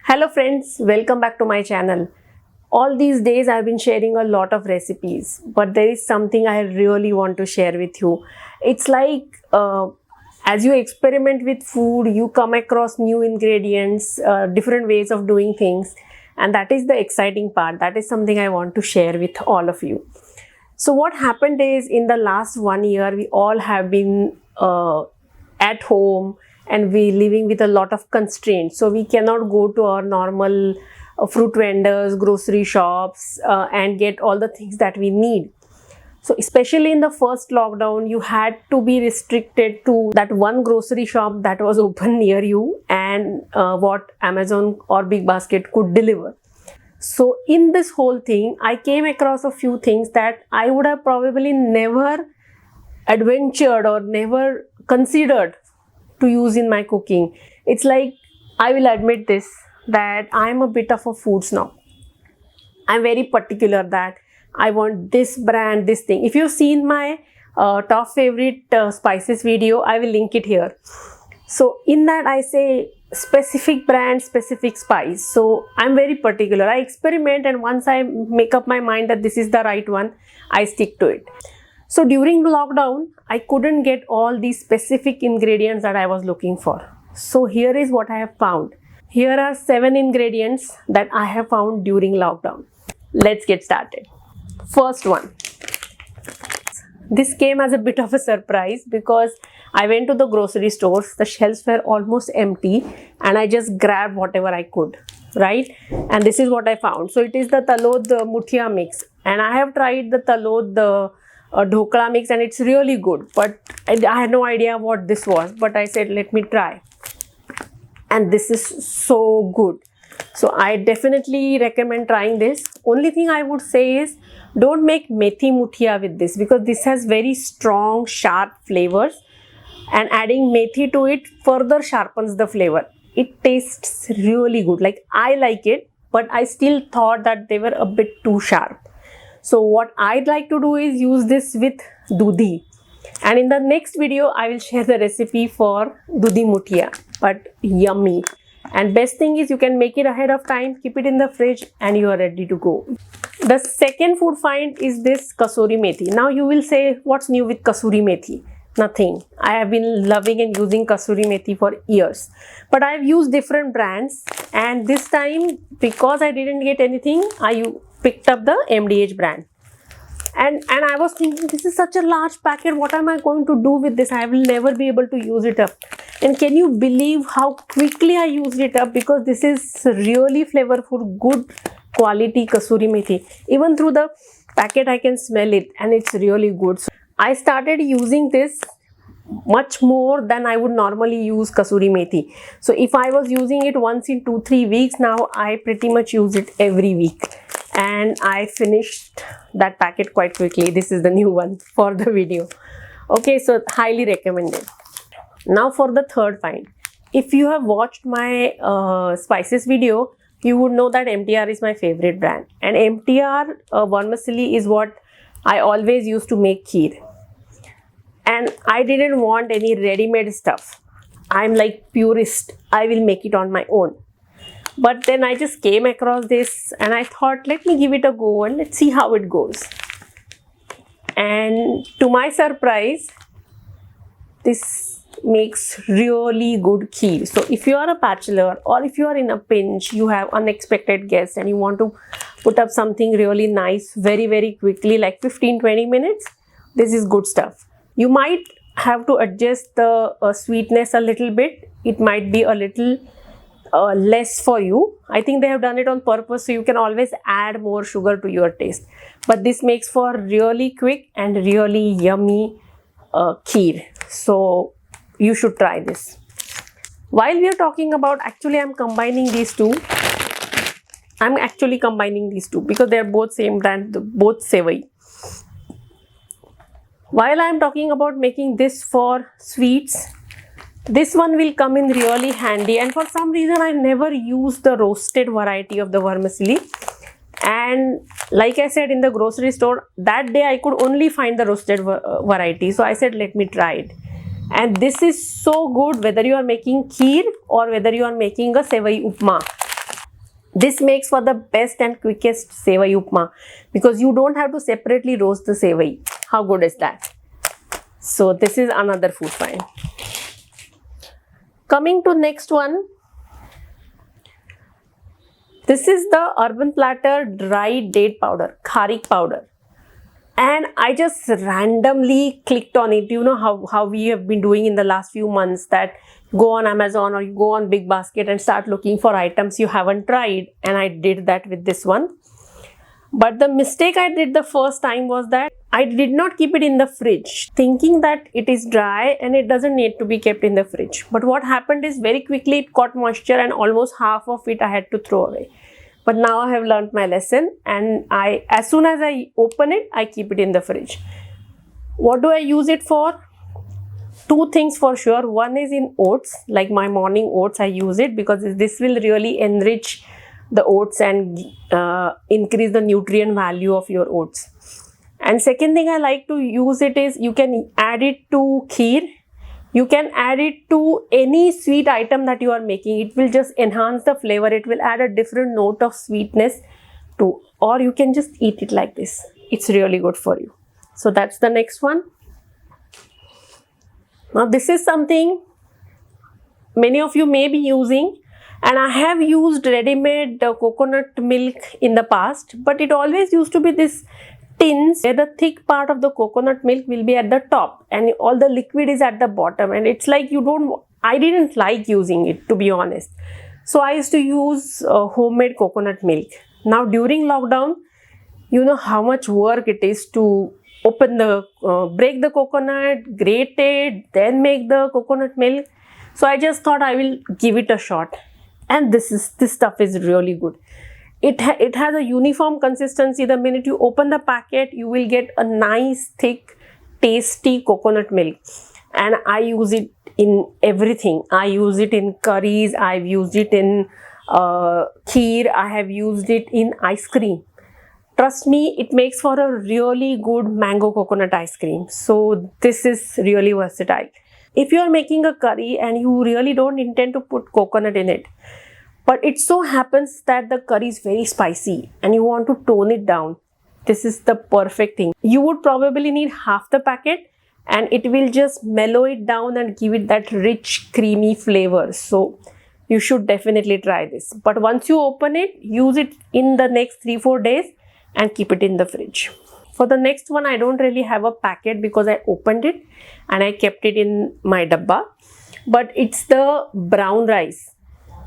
Hello friends, welcome back to my channel. All these days I've been sharing a lot of recipes, but there is something I really want to share with you. It's like as you experiment with food, you come across new ingredients, different ways of doing things, and that is the exciting part. That is something I want to share with all of you. So what happened is, in the last 1 year, we all have been at home and we living with a lot of constraints. So we cannot go to our normal fruit vendors, grocery shops, and get all the things that we need. So especially in the first lockdown, you had to be restricted to that one grocery shop that was open near you and what Amazon or Big Basket could deliver. So in this whole thing, I came across a few things that I would have probably never adventured or never considered to use in my cooking. It's like, I will admit this, that I'm a bit of a food snob. I'm very particular that I want this brand, this thing. If you've seen my top favorite spices video, I will link it here. So in that I say specific brand, specific spice. So I'm very particular. I experiment, and once I make up my mind that this is the right one, I stick to it. So during lockdown, I couldn't get all these specific ingredients that I was looking for. So here is what I have found. Here are 7 ingredients that I have found during lockdown. Let's get started. First one. This came as a bit of a surprise because I went to the grocery stores, the shelves were almost empty, and I just grabbed whatever I could, right? And this is what I found. So it is the Talod Muthia mix, and I have tried the Talod Dhokla mix, and it's really good, but I had no idea what this was, but I said let me try, and this is so good. So I definitely recommend trying this. Only thing I would say is, don't make methi muthia with this, because this has very strong sharp flavors, and adding methi to it further sharpens the flavor. It tastes really good. Like, I like it, but I still thought that they were a bit too sharp. So what I'd like to do is use this with dudhi, and in the next video I will share the recipe for dudhi muthia, but yummy. And best thing is, you can make it ahead of time, keep it in the fridge, and you are ready to go. The second food find is this kasuri methi. Now you will say, what's new with kasuri methi? Nothing. I have been loving and using kasuri methi for years, but I have used different brands, and this time, because I didn't get anything, I picked up the MDH brand. And I was thinking, this is such a large packet, what am I going to do with this? I will never be able to use it up. And can you believe how quickly I used it up? Because this is really flavorful, good quality kasuri methi. Even through the packet I can smell it, and it's really good. So I started using this much more than I would normally use kasuri methi. So if I was using it once in 2-3 weeks, now I pretty much use it every week. And I finished that packet quite quickly. This is the new one for the video. Okay, so highly recommended. Now for the third find. If you have watched my spices video, you would know that MTR is my favorite brand. And MTR vermicelli is what I always used to make kheer. And I didn't want any ready-made stuff. I'm like purist. I will make it on my own. But then I just came across this, and I thought, let me give it a go and let's see how it goes. And to my surprise, this makes really good kheer. So if you are a bachelor, or if you are in a pinch, you have unexpected guests and you want to put up something really nice very quickly, like 15-20 minutes, this is good stuff. You might have to adjust the sweetness a little bit. It might be a little less for you. I think they have done it on purpose, so you can always add more sugar to your taste. But this makes for really quick and really yummy kheer. So you should try this. While we are talking about, actually I'm combining these two. I'm actually combining these two because they are both same brand, both sevai. While I'm talking about making this for sweets, this one will come in really handy, and for some reason I never used the roasted variety of the vermicelli. And like I said, in the grocery store that day I could only find the roasted variety, so I said let me try it. And this is so good whether you are making kheer or whether you are making a sevai upma. This makes for the best and quickest sevai upma because you don't have to separately roast the sevai. How good is that? So this is another food find. Coming to next one. This is the Urban Platter dry date powder, kharik powder. And I just randomly clicked on it. You know how we have been doing in the last few months, that go on Amazon or you go on Big Basket and start looking for items you haven't tried. And I did that with this one. But the mistake I did the first time was that I did not keep it in the fridge, thinking that it is dry and it doesn't need to be kept in the fridge. But what happened is very quickly it caught moisture and almost half of it I had to throw away. But now I have learned my lesson, and as soon as I open it, I keep it in the fridge. What do I use it for? Two things for sure. One is in oats, like my morning oats, I use it because this will really enrich the oats and increase the nutrient value of your oats. And second thing I like to use it is, you can add it to kheer. You can add it to any sweet item that you are making. It will just enhance the flavor. It will add a different note of sweetness to, or you can just eat it like this. It's really good for you. So that's the next one. Now this is something many of you may be using, and I have used ready-made coconut milk in the past, but it always used to be this tins where the thick part of the coconut milk will be at the top and all the liquid is at the bottom, and it's like I didn't like using it, to be honest. So I used to use homemade coconut milk. Now during lockdown, you know how much work it is to open break the coconut, grate it, then make the coconut milk. So I just thought I will give it a shot, and this stuff is really good. It has a uniform consistency. The minute you open the packet, you will get a nice, thick, tasty coconut milk. And I use it in everything. I use it in curries. I've used it in kheer. I have used it in ice cream. Trust me, it makes for a really good mango coconut ice cream. So this is really versatile. If you are making a curry and you really don't intend to put coconut in it, but it so happens that the curry is very spicy and you want to tone it down, this is the perfect thing. You would probably need half the packet and it will just mellow it down and give it that rich, creamy flavor. So you should definitely try this. But once you open it, use it in the next 3-4 days and keep it in the fridge. For the next one, I don't really have a packet because I opened it and I kept it in my dabba. But it's the brown rice.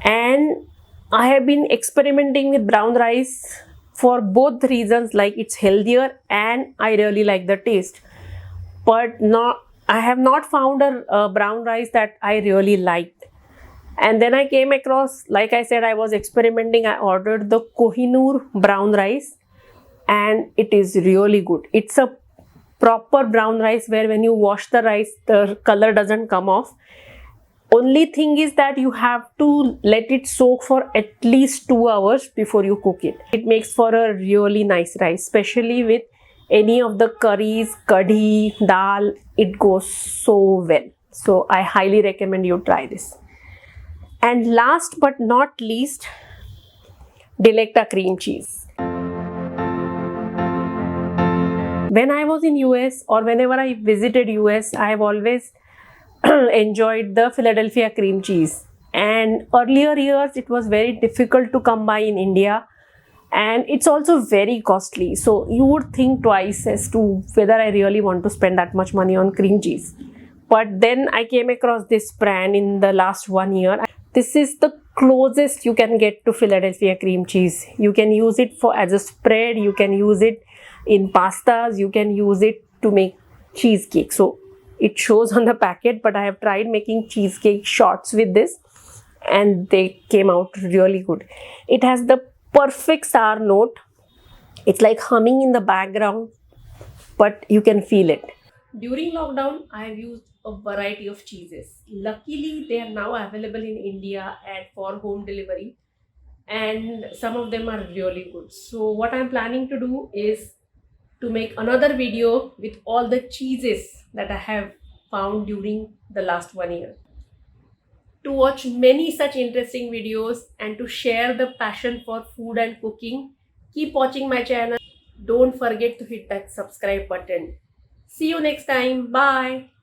And I have been experimenting with brown rice for both reasons, like it's healthier and I really like the taste. But I have not found a brown rice that I really liked. And then I came across, like I said, I was experimenting. I ordered the Kohinoor brown rice and it is really good. It's a proper brown rice where when you wash the rice, the color doesn't come off. Only thing is that you have to let it soak for at least 2 hours before you cook it. It makes for a really nice rice, especially with any of the curries, kadhi, dal. It goes so well. So I highly recommend you try this. And last but not least, Delecta cream cheese. When I was in US or whenever I visited US, I have always enjoyed the Philadelphia cream cheese. And earlier years, it was very difficult to come by in India. And it's also very costly. So you would think twice as to whether I really want to spend that much money on cream cheese. But then I came across this brand in the last 1 year. This is the closest you can get to Philadelphia cream cheese. You can use it as a spread. You can use it in pastas. You can use it to make cheesecake. So it shows on the packet, but I have tried making cheesecake shots with this and they came out really good. It has the perfect sour note. It's like humming in the background, but you can feel it. During lockdown, I have used a variety of cheeses. Luckily, they are now available in India and for home delivery, and some of them are really good. So what I'm planning to do is to make another video with all the cheeses that I have found during the last 1 year. to watch many such interesting videos and to share the passion for food and cooking, keep watching my channel. Don't forget to hit that subscribe button. See you next time. Bye.